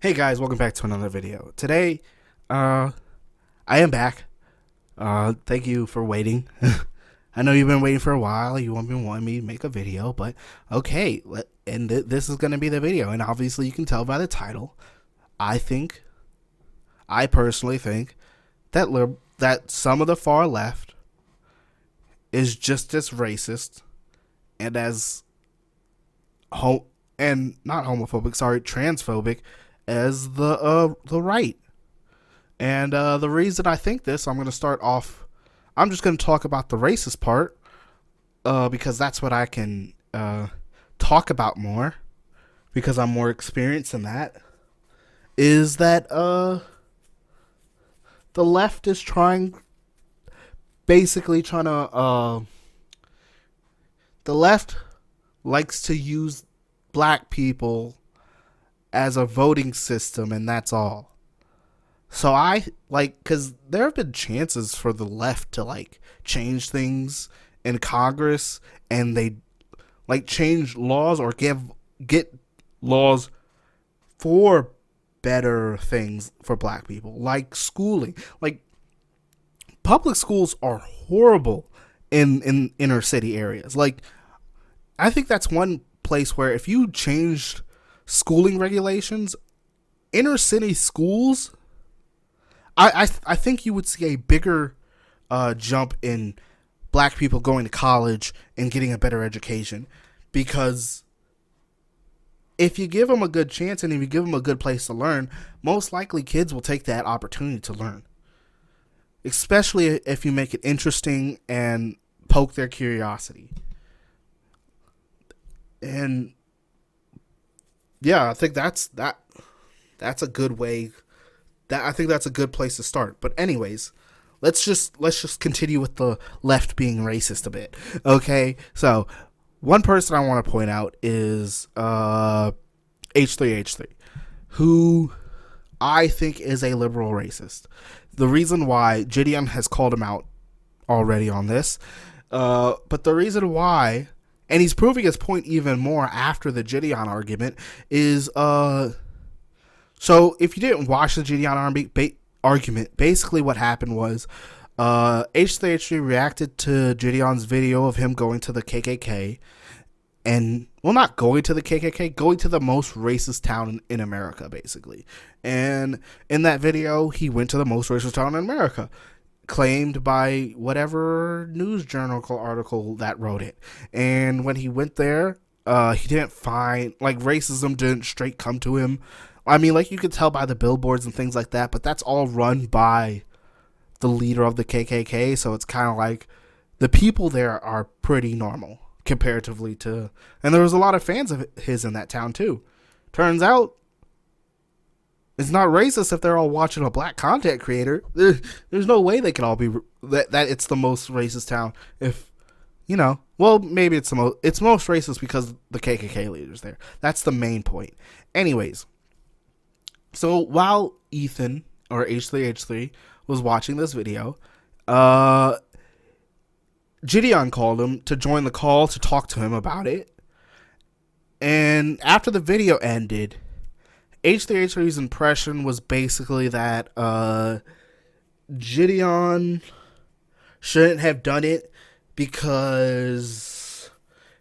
Hey guys, welcome back to another video. Today, I am back. Thank you for waiting. I know you've been waiting for a while. You have been wanting me to make a video, but okay. This is going to be the video, and obviously you can tell by the title. I personally think that some of the far left is just as racist and as not homophobic, sorry, transphobic as the right. And the reason I think this, I'm going to start off. I'm just going to talk about the racist part because that's what I can talk about more because I'm more experienced in that. Is that the left is basically trying to. The left likes to use black people as a voting system, and that's all. So because there have been chances for the left to change things in Congress, and they change laws or get laws for better things for black people, like schooling. Public schools are horrible in inner city areas. I think that's one place where if you changed schooling regulations, inner city schools, I think you would see a bigger jump in black people going to college and getting a better education, because if you give them a good chance and if you give them a good place to learn, most likely kids will take that opportunity to learn, especially if you make it interesting and poke their curiosity. And yeah, I think that's a good way. I think that's a good place to start. But anyways, let's just continue with the left being racist a bit. Okay? So, one person I want to point out is H3H3, who I think is a liberal racist. The reason why Jidion has called him out already on this, but the reason why, and he's proving his point even more after the Jidion argument, is so if you didn't watch the Jidion argument, basically what happened was H3H3 reacted to Jidion's video of him going to the KKK, and, well, not going to the KKK, going to the most racist town in America, basically. And in that video, he went to the most racist town in America, claimed by whatever news journal article that wrote it. And when he went there, he didn't find, racism didn't straight come to him. I mean, you could tell by the billboards and things like that, but that's all run by the leader of the KKK, so it's kind of the people there are pretty normal comparatively to, and there was a lot of fans of his in that town too. Turns out it's not racist if they're all watching a black content creator. There's no way they could all be that it's the most racist town. If well, maybe it's most racist because the KKK leaders there. That's the main point. Anyways, so while Ethan or H3H3 was watching this video, Jidion called him to join the call to talk to him about it. And after the video ended, H3H3's impression was basically that Jidion shouldn't have done it because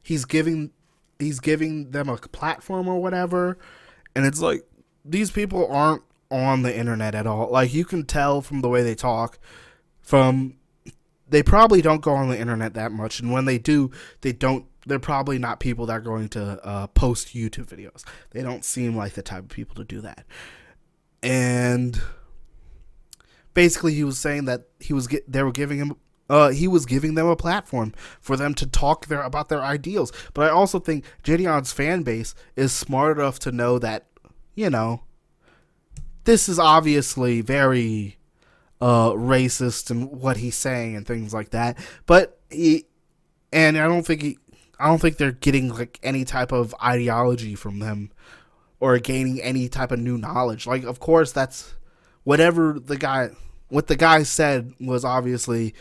he's giving them a platform or whatever. And it's these people aren't on the internet at all. You can tell from the way they talk, they probably don't go on the internet that much, and when they do, they're probably not people that are going to post YouTube videos. They don't seem like the type of people to do that. And basically he was saying that he was giving them a platform for them to talk about their ideals. But I also think Jidion's fan base is smart enough to know that, this is obviously very racist and what he's saying and things like that. But I don't think they're getting any type of ideology from them or gaining any type of new knowledge. Of course, that's what the guy said was obviously,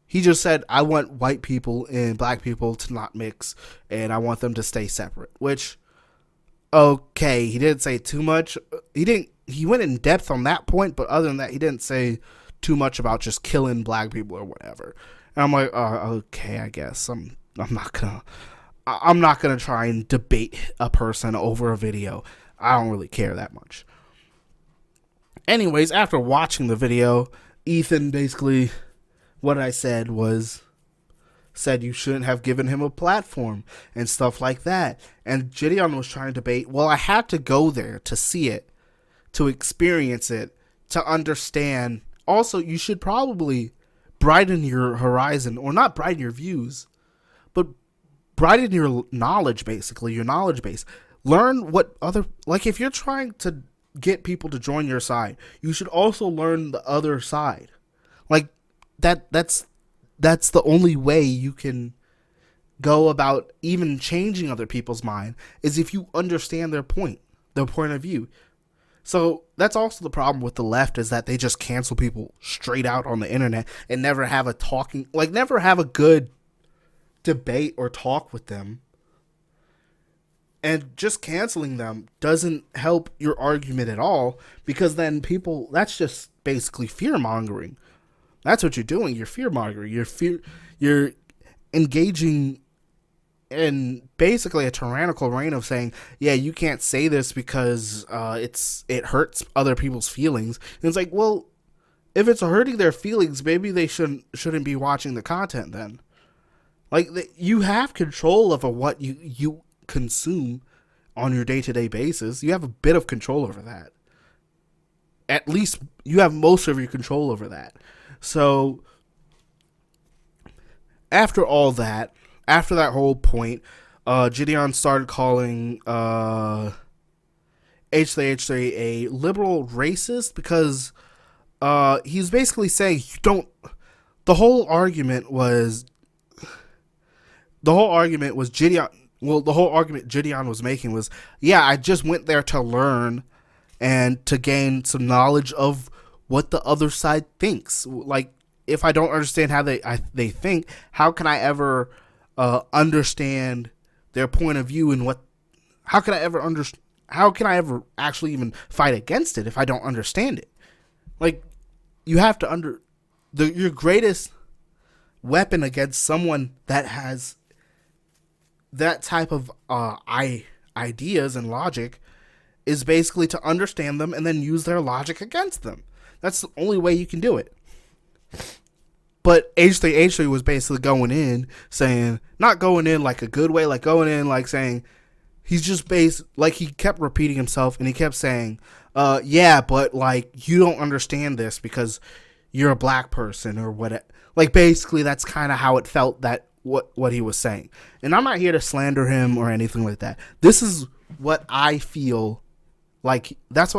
he just said, I want white people and black people to not mix, and I want them to stay separate, which okay, he didn't say too much. He went in depth on that point, but other than that, he didn't say too much about just killing black people or whatever. And I'm like, okay, I guess I'm not gonna try and debate a person over a video. I don't really care that much. Anyways, after watching the video, Ethan basically, what I said was, said you shouldn't have given him a platform and stuff like that. And Jidion was trying to debate, well, I had to go there to see it, to experience it, to understand. Also, you should probably brighten your horizon, or not brighten your views, but brighten your knowledge, basically, your knowledge base. Learn what other, like if you're trying to get people to join your side, you should also learn the other side. Like that's the only way you can go about even changing other people's mind, is if you understand their point of view. So that's also the problem with the left, is that they just cancel people straight out on the internet and never have never have a good debate or talk with them. And just canceling them doesn't help your argument at all, because then that's just basically fear mongering. That's what you're doing. You're fear mongering. You're engaging in basically a tyrannical reign of saying, yeah, you can't say this because it hurts other people's feelings. And it's like, well, if it's hurting their feelings, maybe they shouldn't be watching the content then. Like, you have control over what you consume on your day-to-day basis. You have a bit of control over that. At least you have most of your control over that. So after that whole point, Jidion started calling H3H3 a liberal racist, because he's basically saying the whole argument Jidion. Well, the whole argument Jidion was making was, yeah, I just went there to learn and to gain some knowledge of what the other side thinks. Like, if I don't understand how they think, how can I ever understand their point of view, and how can I ever actually even fight against it if I don't understand it? Like, you have to your greatest weapon against someone that has that type of ideas and logic is basically to understand them and then use their logic against them. That's the only way you can do it. But H3H3 was basically going in saying, not going in like a good way, like going in like saying, he's just he kept repeating himself, and he kept saying, yeah, but like, you don't understand this because you're a black person or what. Like, basically that's kind of how it felt, that what he was saying. And I'm not here to slander him or anything like that. This is what I feel like. This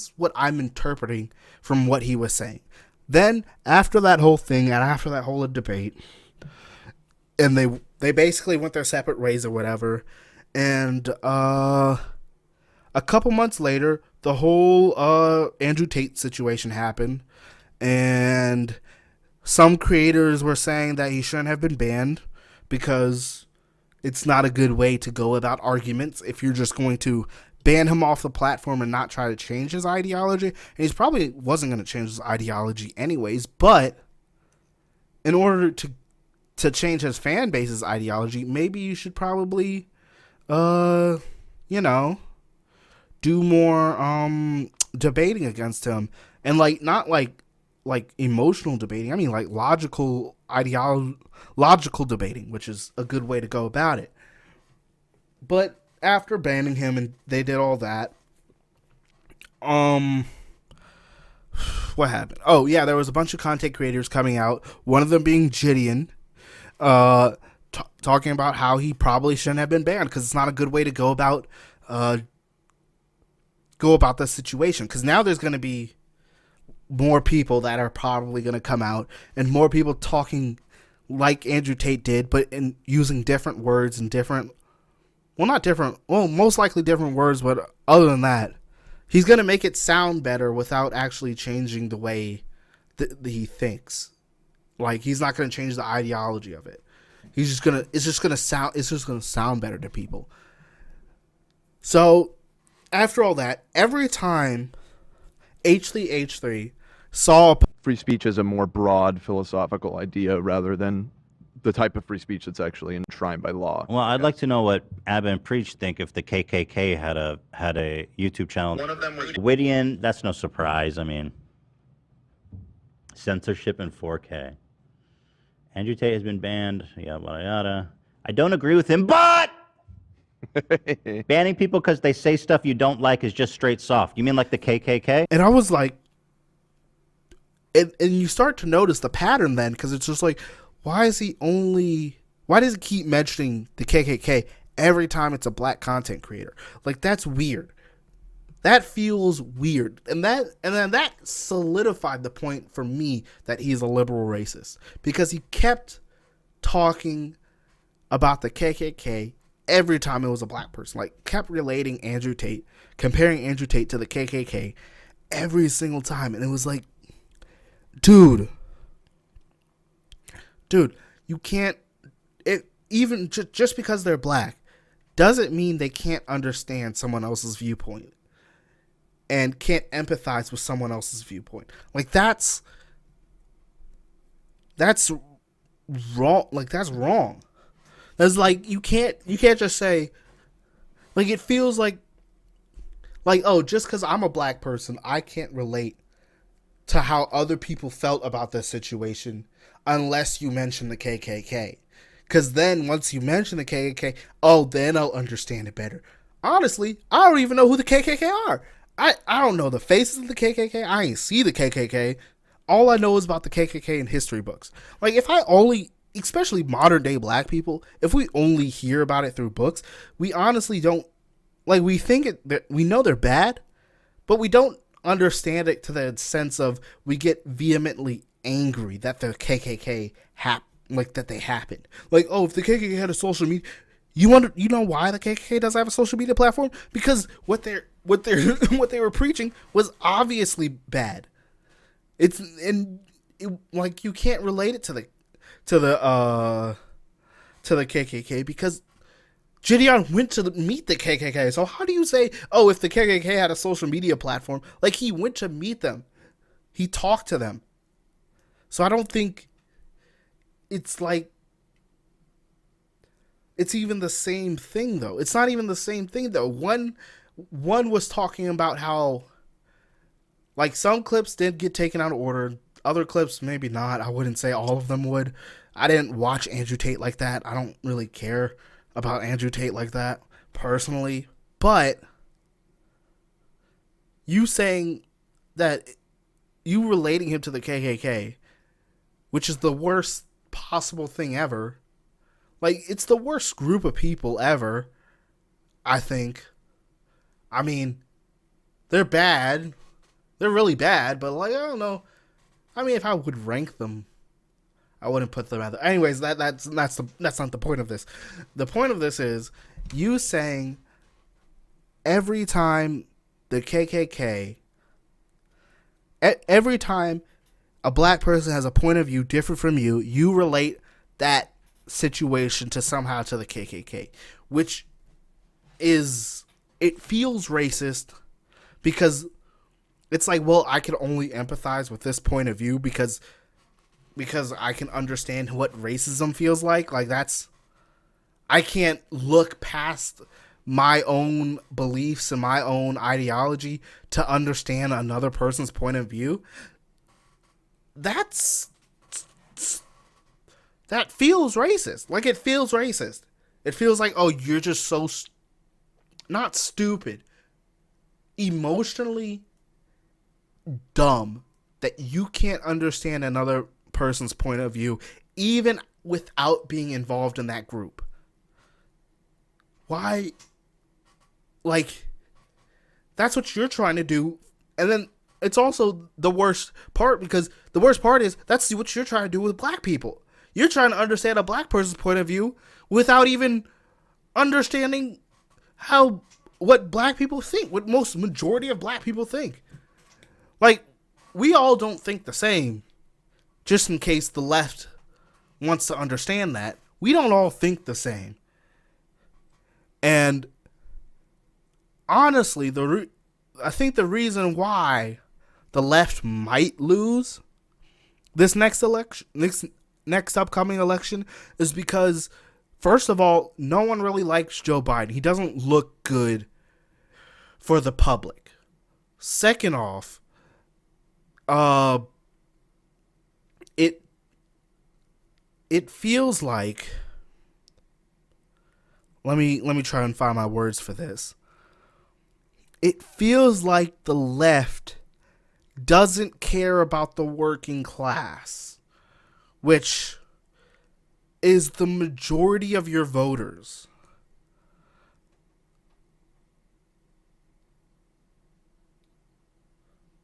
is what I'm interpreting from what he was saying. Then after that whole thing, and after that whole debate, and they basically went their separate ways or whatever. And a couple months later, the whole Andrew Tate situation happened, and some creators were saying that he shouldn't have been banned because it's not a good way to go about arguments if you're just going to ban him off the platform and not try to change his ideology. And he's probably wasn't going to change his ideology anyways, but in order to change his fan base's ideology, maybe you should probably do more debating against him, and not like emotional debating. I mean, like logical debating, which is a good way to go about it. But after banning him and they did all that, what happened? Oh yeah, there was a bunch of content creators coming out. One of them being Jidion, talking about how he probably shouldn't have been banned because it's not a good way to go about this situation. Because now there's going to be more people that are probably going to come out, and more people talking like Andrew Tate did, but in using different words and most likely different words, but other than that, he's going to make it sound better without actually changing the way that he thinks. Like, he's not going to change the ideology of it. It's just going to sound better to people. So after all that, every time H3H3 saw Free speech is a more broad philosophical idea rather than the type of free speech that's actually enshrined by law. Well, I'd like to know what Abba and Preach think if the KKK had a YouTube channel. One of them was Jidion. That's no surprise. I mean, censorship in 4K. Andrew Tate has been banned. Yada yada yada. I don't agree with him, but banning people because they say stuff you don't like is just straight soft. You mean like the KKK? And I was like, and you start to notice the pattern then, because it's just like, why does he keep mentioning the KKK every time it's a black content creator? Like, that's weird. That feels weird. And then that solidified the point for me that he's a liberal racist, because he kept talking about the KKK every time it was a black person. Like, kept relating Andrew Tate, comparing Andrew Tate to the KKK every single time. And it was like, dude, you can't, even just because they're black doesn't mean they can't understand someone else's viewpoint and can't empathize with someone else's viewpoint. Like, that's wrong. Like, that's wrong. That's like, you can't just say, like, it feels like, oh, just because I'm a black person, I can't relate to how other people felt about this situation unless you mention the KKK. Because then once you mention the KKK, oh, then I'll understand it better. Honestly, I don't even know who the KKK are. I don't know the faces of the KKK. I ain't see the KKK. All I know is about the KKK in history books. Like, if I only, especially modern day black people, if we only hear about it through books, we honestly don't, like, we think we know they're bad, but we don't understand it to the sense of we get vehemently angry that the KKK that they happened. Like, oh, if the KKK had a social media, you know why the KKK doesn't have a social media platform? Because what they were preaching was obviously bad. Like, you can't relate it to the KKK because Jidion went to meet the KKK. So how do you say, oh, if the KKK had a social media platform? Like, he went to meet them. He talked to them. So I don't think it's like, it's even the same thing, though. It's not even the same thing, though. One was talking about how, like, some clips did get taken out of order. Other clips, maybe not. I wouldn't say all of them would. I didn't watch Andrew Tate like that. I don't really care about Andrew Tate like that, personally. But you saying that, you relating him to the KKK, which is the worst possible thing ever. Like, it's the worst group of people ever, I think. I mean, they're bad. They're really bad, but, like, I don't know. I mean, if I would rank them, I wouldn't put them out there. Anyways, that's not the point of this. The point of this is you saying every time the KKK, every time a black person has a point of view different from you, you relate that situation to the KKK, which is, it feels racist because it's like, well, I can only empathize with this point of view because I can understand what racism feels like. Like, I can't look past my own beliefs and my own ideology to understand another person's point of view. That feels racist. Like, it feels racist. It feels like, oh, you're just so not stupid, emotionally dumb that you can't understand another person's point of view even without being involved in that group. Why? Like, that's what you're trying to do. And then it's also the worst part, because the worst part is that's what you're trying to do with black people. You're trying to understand a black person's point of view without even understanding what black people think, what majority of black people think. Like, we all don't think the same, just in case the left wants to understand that. We don't all think the same. And honestly, I think the reason why the left might lose this next election, next upcoming election, is because, first of all, no one really likes Joe Biden. He doesn't look good for the public. Second off, it feels like, let me try and find my words for this. It feels like the left doesn't care about the working class, which is the majority of your voters.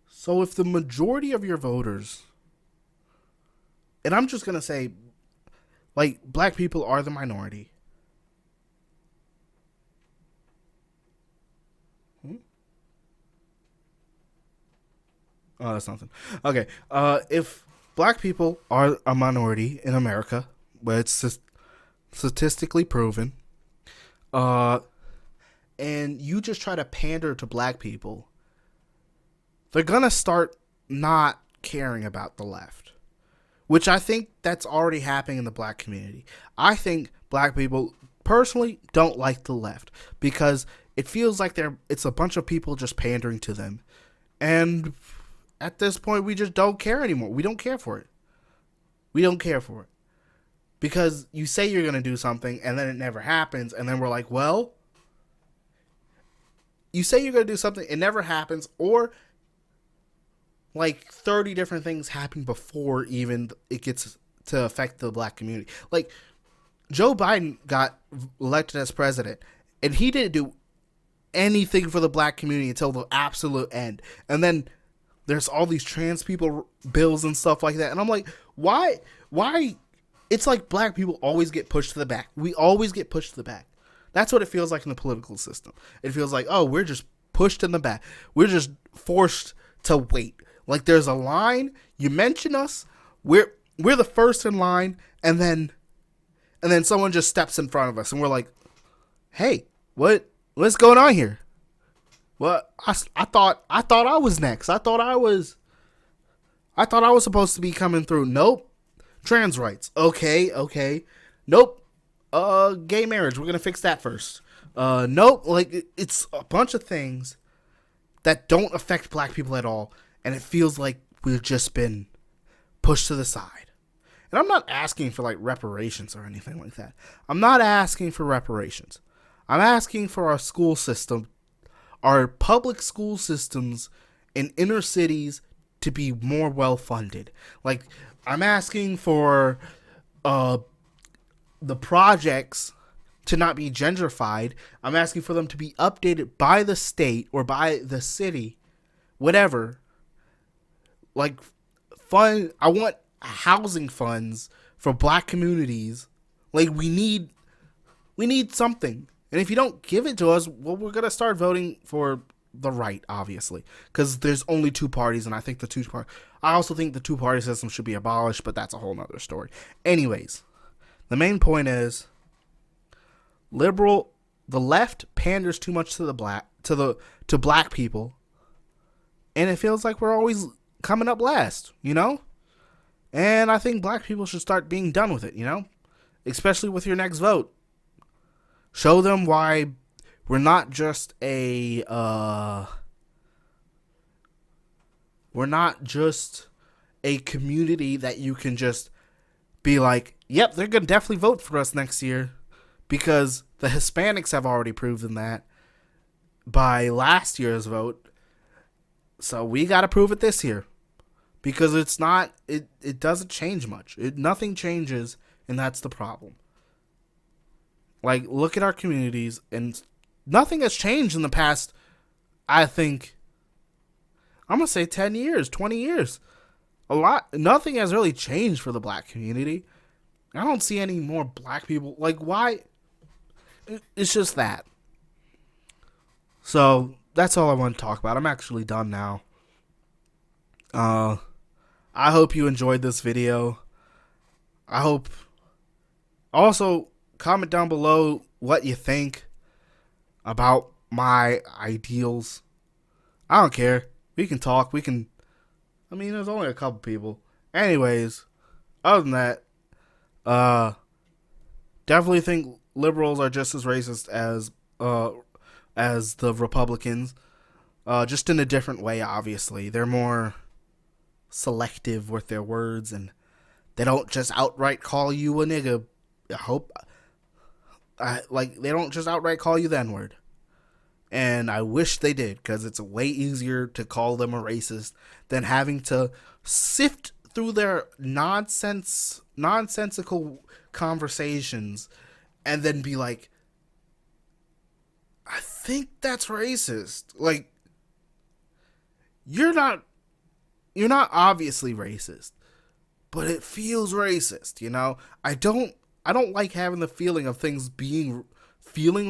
So if the majority of your voters, and I'm just going to say, like, black people are the minority. Oh, that's nothing. Okay. If black people are a minority in America, but it's statistically proven, and you just try to pander to black people, they're gonna start not caring about the left, which I think that's already happening in the black community. I think black people personally don't like the left because it feels like it's a bunch of people just pandering to them, and at this point, we just don't care anymore. We don't care for it. We don't care for it. Because you say you're going to do something, and then it never happens, and then we're like, well, you say you're going to do something, it never happens, or like 30 different things happen before even it gets to affect the black community. Like, Joe Biden got elected as president, and he didn't do anything for the black community until the absolute end. And then there's all these trans people bills and stuff like that. And I'm like, why? It's like black people always get pushed to the back. We always get pushed to the back. That's what it feels like in the political system. It feels like, oh, we're just pushed in the back. We're just forced to wait. Like there's a line, you mention us, we're the first in line, and then someone just steps in front of us and we're like, hey, what's going on here? Well, I thought I was next. I thought I was supposed to be coming through. Nope. Trans rights. Okay. Nope. Gay marriage. We're gonna fix that first. Nope. Like it's a bunch of things that don't affect black people at all, and it feels like we've just been pushed to the side. And I'm not asking for like reparations or anything like that. I'm not asking for reparations. I'm asking for our school system, our public school systems in inner cities to be more well funded. Like I'm asking for the projects to not be gentrified. I'm asking for them to be updated by the state or by the city, whatever. Like I want housing funds for black communities. Like we need something. And if you don't give it to us, well, we're going to start voting for the right, obviously. Because there's only two parties, and I also think the two-party system should be abolished, but that's a whole nother story. Anyways, the main point is, the left panders too much to black people, and it feels like we're always coming up last, you know? And I think black people should start being done with it, you know? Especially with your next vote. Show them why we're not just a community that you can just be like, yep, they're going to definitely vote for us next year, because the Hispanics have already proven that by last year's vote. So we got to prove it this year, because it doesn't change much. Nothing changes, and that's the problem. Like, look at our communities, and nothing has changed in the past, I think, I'm going to say 10 years, 20 years. Nothing has really changed for the black community. I don't see any more black people. Like, why? It's just that. So, that's all I want to talk about. I'm actually done now. I hope you enjoyed this video. Also, comment down below what you think about my ideals. I don't care. We can talk. We can. I mean, there's only a couple people. Anyways, other than that, definitely think liberals are just as racist as the Republicans. Just in a different way. Obviously, they're more selective with their words, and they don't just outright call you a nigga. They don't just outright call you the N-word. And I wish they did, because it's way easier to call them a racist than having to sift through their nonsensical conversations and then be like, I think that's racist. Like, you're not obviously racist, but it feels racist, you know? I don't like having the feeling of things feeling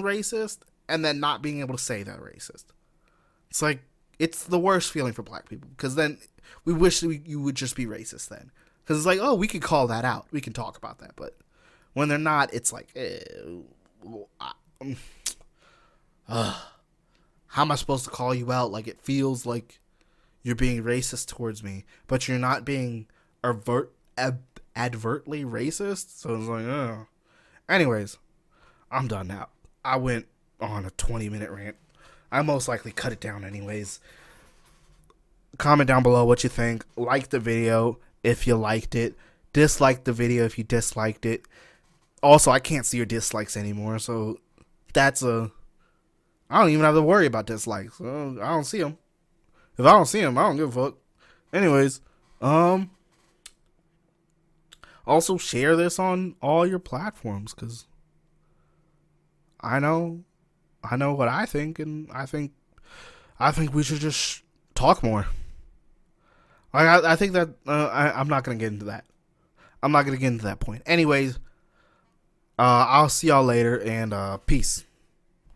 racist and then not being able to say they're racist. It's like, it's the worst feeling for black people, because then we wish you would just be racist then. Because it's like, oh, we can call that out. We can talk about that. But when they're not, it's like, how am I supposed to call you out? Like, it feels like you're being racist towards me, but you're not being advertly racist. So it's like, oh. Anyways, I'm done now. I went on a 20-minute rant. I most likely cut it down anyways. Comment down below what you think. Like the video if you liked it. Dislike the video if you disliked it. Also, I can't see your dislikes anymore, so I don't even have to worry about dislikes. So I don't see them. If I don't see them, I don't give a fuck. Anyways, also share this on all your platforms, because I know what I think, and I think we should just talk more. I think that I'm not gonna get into that. I'm not gonna get into that point. Anyways, I'll see y'all later, and peace.